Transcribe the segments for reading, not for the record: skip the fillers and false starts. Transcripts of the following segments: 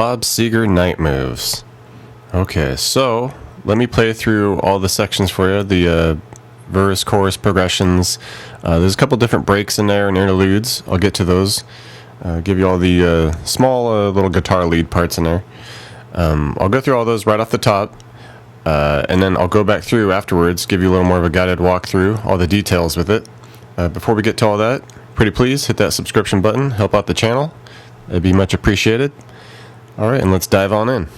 Bob Seger night moves. Okay, so let me play through all the sections for you, the verse, chorus, progressions. There's a couple different breaks in there and interludes. I'll get to those. Give you all the small little guitar lead parts in there. I'll go through all those right off the top, and then I'll go back through afterwards, give you a little more of a guided walkthrough, all the details with it. Before we get to all that, pretty please hit that subscription button, help out the channel. It'd be much appreciated. Alright, and let's dive on in.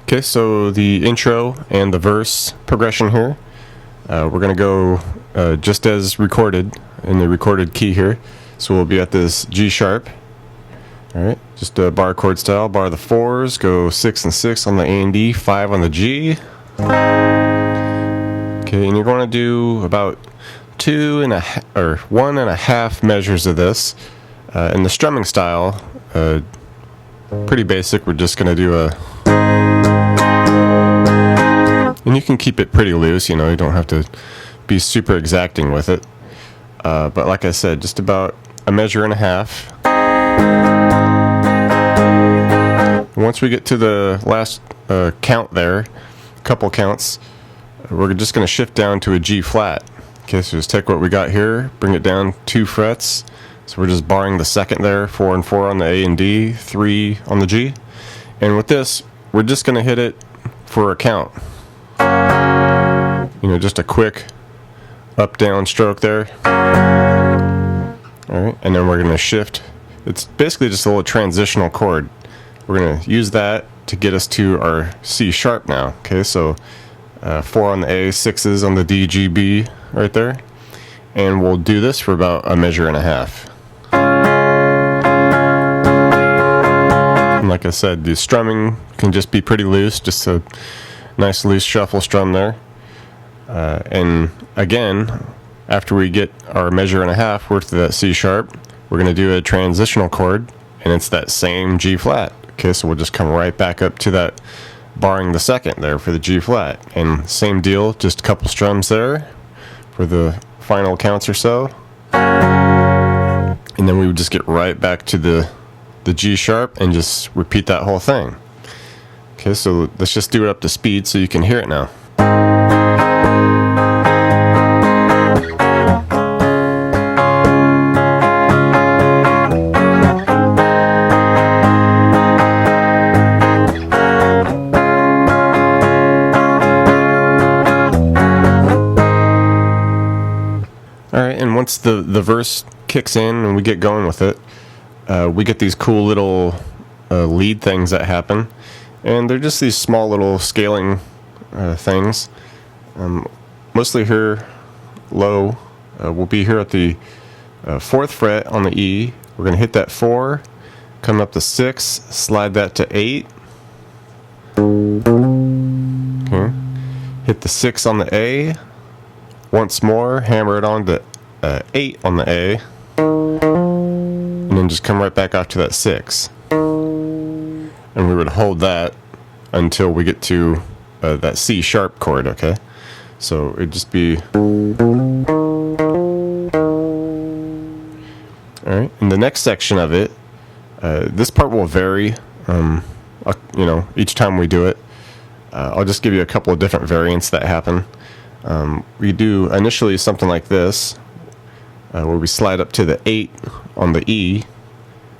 Okay, so the intro and the verse progression here, we're going to go just as recorded in the recorded key here. So we'll be at this G sharp. Alright, just a bar chord style, bar the 4s, go 6 and 6 on the A and D, 5 on the G. Okay, and you're going to do about 1.5 measures of this. In the strumming style, pretty basic, we're just going to do a... And you can keep it pretty loose, you know, you don't have to be super exacting with it. But like I said, just about 1.5 measures. Once we get to the last count there, couple counts, we're just going to shift down to a G flat. Okay, so just take what we got here, bring it down 2 frets. So we're just barring the second there, 4 and 4 on the A and D, 3 on the G. And with this, we're just going to hit it for a count. You know, just a quick up-down stroke there. Alright, and then we're going to shift. It's basically just a little transitional chord. We're going to use that to get us to our C sharp now. Okay, so 4 on the A, 6s on the D, G, B right there. And we'll do this for about 1.5 measures. And like I said, the strumming can just be pretty loose, just a nice loose shuffle strum there. And again, after we get our 1.5 measures worth of that C sharp, we're going to do a transitional chord, and it's that same G flat. Okay, so we'll just come right back up to that, barring the second there for the G flat. And same deal, just a couple strums there for the final counts or so. And then we would just get right back to the G sharp and just repeat that whole thing. Okay, so let's just do it up to speed so you can hear it now. once the verse kicks in and we get going with it, we get these cool little lead things that happen, and they're just these small little scaling things. Mostly here, low, will be here at the 4th fret on the E. We're going to hit that 4, come up to 6, slide that to 8. Okay. Hit the 6 on the A. Once more, hammer it on to 8 on the A. And then just come right back out to that 6. And we would hold that until we get to that C sharp chord, okay? So it'd just be... Alright, in the next section of it, this part will vary, each time we do it. I'll just give you a couple of different variants that happen. We do initially something like this, where we slide up to the 8 on the E,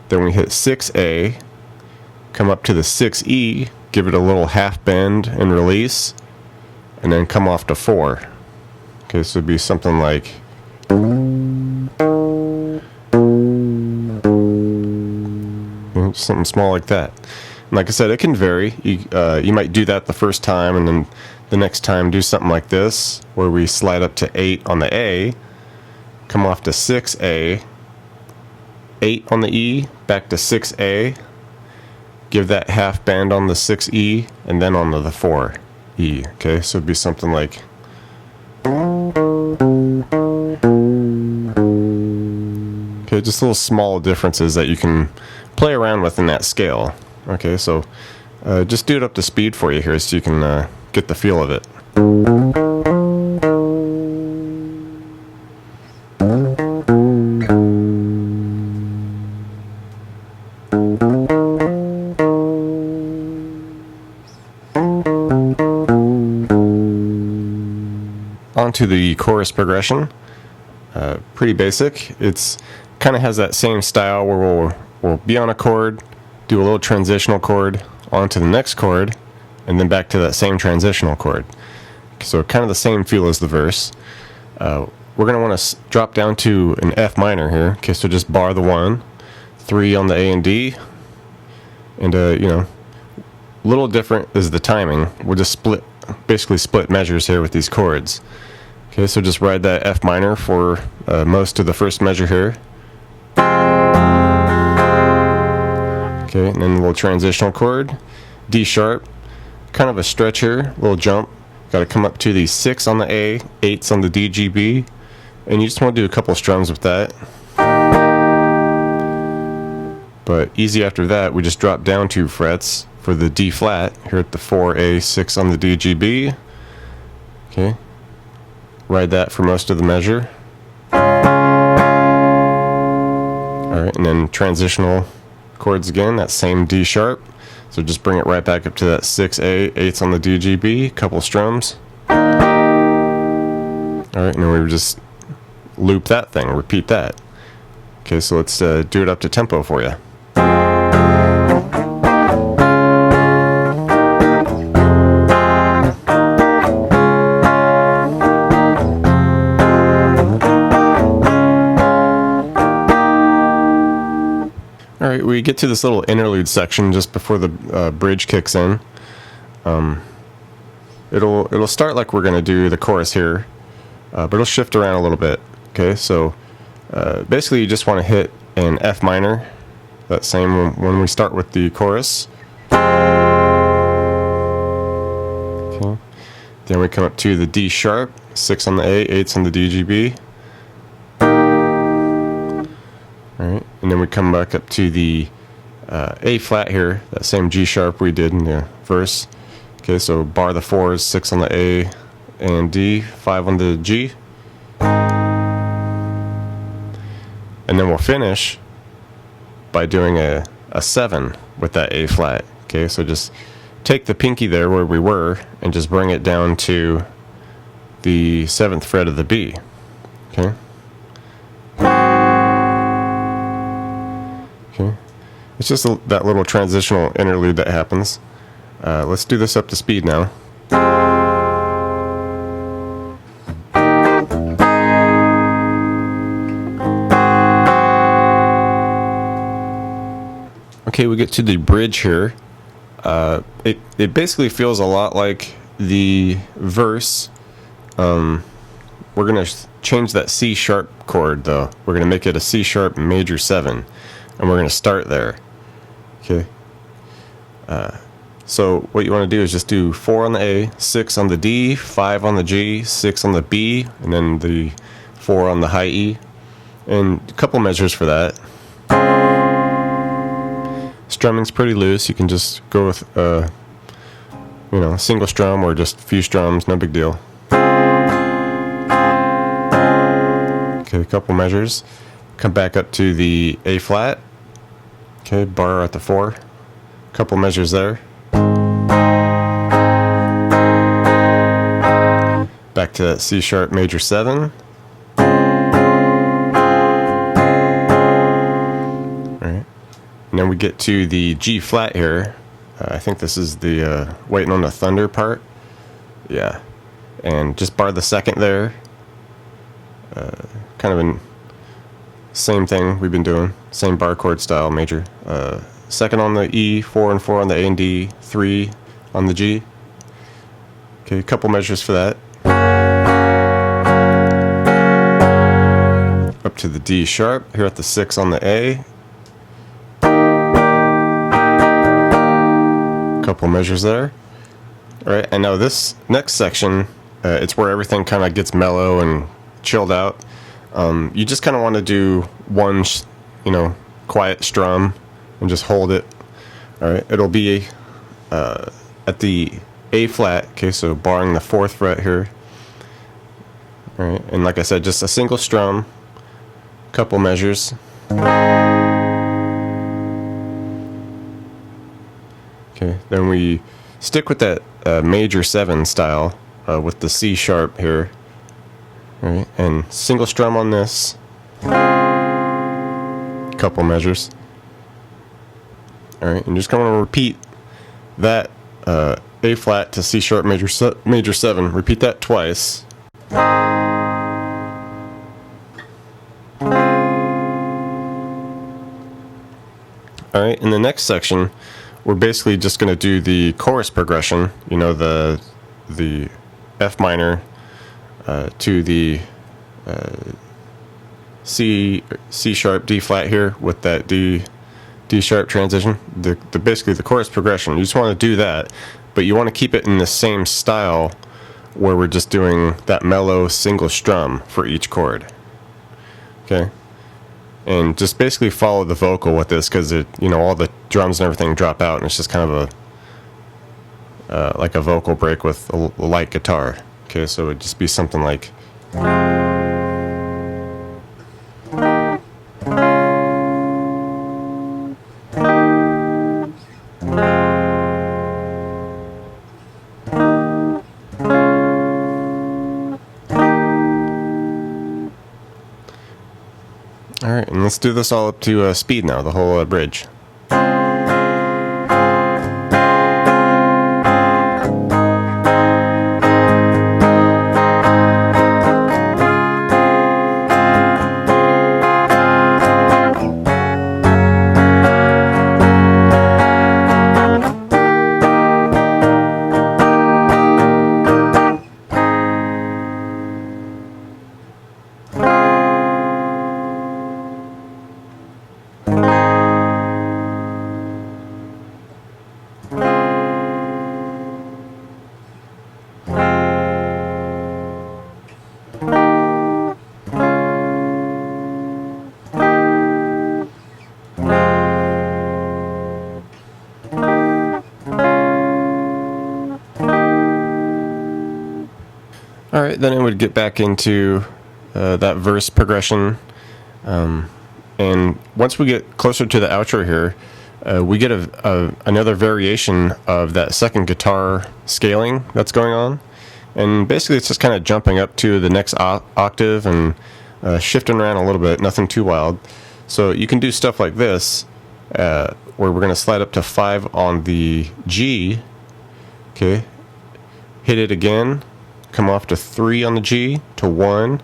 then we hit 6A, come up to the 6E, give it a little half bend and release, and then come off to 4. Okay, so it'd be something like... something small like that. And like I said, it can vary. You might do that the first time, and then the next time do something like this, where we slide up to 8 on the A, come off to 6A, 8 on the E, back to 6A, give that half bend on the 6E, and then on to the 4E. Okay, so it'd be something like... Okay, just little small differences that you can play around with in that scale. Okay, so just do it up to speed for you here so you can get the feel of it. Onto the chorus progression. Pretty basic. It's kind of has that same style where we'll be on a chord, do a little transitional chord, onto the next chord, and then back to that same transitional chord. So kind of the same feel as the verse. We're going to want to drop down to an F minor here. Okay, so just bar the 1, 3 on the A and D, and a little different is the timing. We'll just basically split measures here with these chords. Okay, so just ride that F minor for most of the first measure here. Okay, and then a little transitional chord, D sharp, kind of a stretch here, little jump. Got to come up to the 6 on the A, 8s on the D, G, B, and you just want to do a couple strums with that. But easy after that, we just drop down 2 frets for the D flat here at the 4A, 6 on the D, G, B. Okay, ride that for most of the measure. Alright, and then transitional chords again, that same D sharp. So just bring it right back up to that 6A, 8s on the D, G, B, couple strums. Alright, and then we just loop that thing, repeat that. Okay, so let's do it up to tempo for you. Alright, we get to this little interlude section just before the bridge kicks in. It'll start like we're going to do the chorus here, but it'll shift around a little bit. Okay, so basically you just want to hit an F minor, that same when we start with the chorus. Okay, then we come up to the D sharp, 6 on the A, 8s on the D, G, B. Alright, and then we come back up to the A flat here, that same G sharp we did in the verse. Okay, so bar the 4s, 6 on the A and D, 5 on the G. And then we'll finish by doing a 7 with that A flat. Okay, so just take the pinky there where we were and just bring it down to the 7th fret of the B. Okay. Okay. It's just that little transitional interlude that happens. Let's do this up to speed now. Okay, we get to the bridge here. It basically feels a lot like the verse. We're going to change that C sharp chord though. We're going to make it a C sharp major 7, and we're going to start there. Okay. So what you want to do is just do 4 on the A, 6 on the D, 5 on the G, 6 on the B, and then the 4 on the high E, and a couple measures for that. Strumming's pretty loose. You can just go with a single strum or just a few strums, no big deal. Okay, a couple measures. Come back up to the A flat. Okay, bar at the 4. Couple measures there. Back to that C sharp major 7. Alright. And then we get to the G flat here. I think this is the Waiting on the Thunder part. Yeah. And just bar the 2nd there. Kind of a same thing we've been doing. Same bar chord style major. 2nd on the E, 4 and 4 on the A and D, 3 on the G. Okay, a couple measures for that. Up to the D sharp, here at the 6 on the A. Couple measures there. Alright, and now this next section, it's where everything kind of gets mellow and chilled out. You just kind of want to do one, quiet strum and just hold it. Alright, it'll be at the A flat, okay, so barring the 4th fret here. Alright, and like I said, just a single strum, couple measures. Okay, then we stick with that major 7 style with the C sharp here. Alright, and single strum on this. Couple measures. Alright, and just kind of repeat that A flat to C sharp major 7. Repeat that twice. Alright, in the next section, we're basically just going to do the chorus progression, the F minor to the C sharp D flat here with that D sharp transition. Basically the chorus progression. You just want to do that, but you want to keep it in the same style where we're just doing that mellow single strum for each chord. Okay, and just basically follow the vocal with this, because all the drums and everything drop out, and it's just kind of like a vocal break with a light guitar. Okay, so it would just be something like. Alright, and let's do this all up to speed now, the whole bridge. Alright, then it would get back into that verse progression. And once we get closer to the outro here, we get another variation of that second guitar scaling that's going on. And basically it's just kind of jumping up to the next octave and shifting around a little bit, nothing too wild. So you can do stuff like this, where we're going to slide up to 5 on the G. Okay, hit it again, come off to 3 on the G, to 1,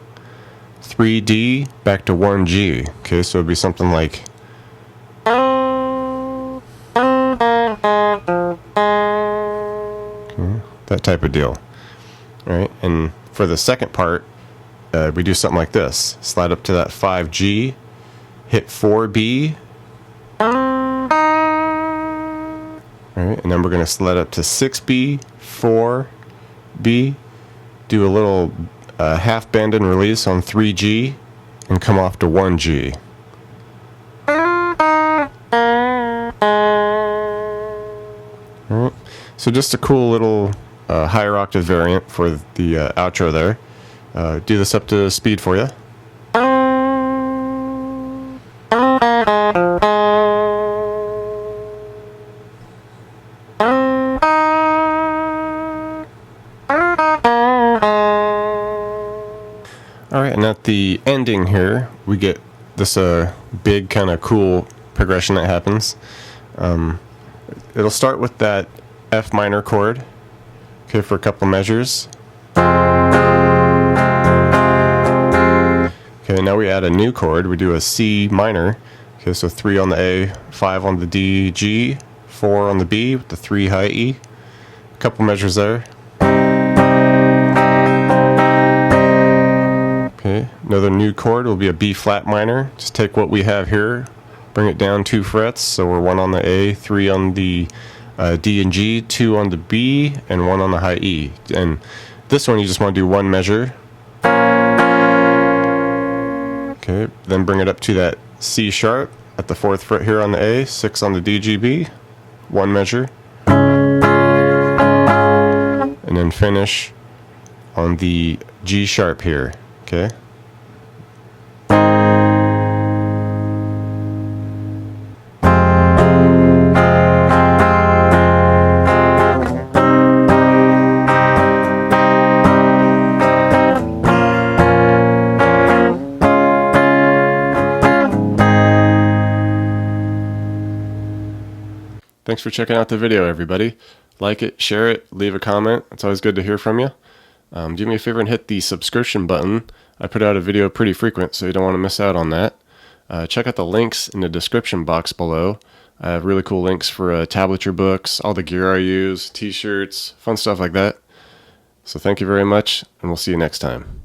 3D, back to 1G. Okay, so it'd be something like. that type of deal. All right, and for the second part, we do something like this. Slide up to that 5G, hit 4B, all right, and then we're going to slide up to 6B, 4B, do a little half bend and release on 3G, and come off to 1G. All right, so just a cool little higher octave variant for the outro there. Do this up to speed for you. Alright, and at the ending here, we get this big kind of cool progression that happens. It'll start with that F minor chord, okay, for a couple measures. Okay, now we add a new chord. We do a C minor. Okay, so 3 on the A, 5 on the D, G, 4 on the B with the 3 high E. A couple measures there. Okay, another new chord will be a B flat minor. Just take what we have here, bring it down 2 frets. So we're 1 on the A, 3 on the D and G, 2 on the B, and 1 on the high E. And this one you just want to do 1 measure. Okay, then bring it up to that C sharp at the 4th fret here on the A, 6 on the D, G, B, 1 measure. And then finish on the G sharp here, okay? Thanks for checking out the video, everybody. Like it, share it, leave a comment. It's always good to hear from you. Do me a favor and hit the subscription button. I put out a video pretty frequent, so you don't want to miss out on that. Check out the links in the description box below. I have really cool links for tablature books, all the gear I use, t-shirts, fun stuff like that. So thank you very much, and we'll see you next time.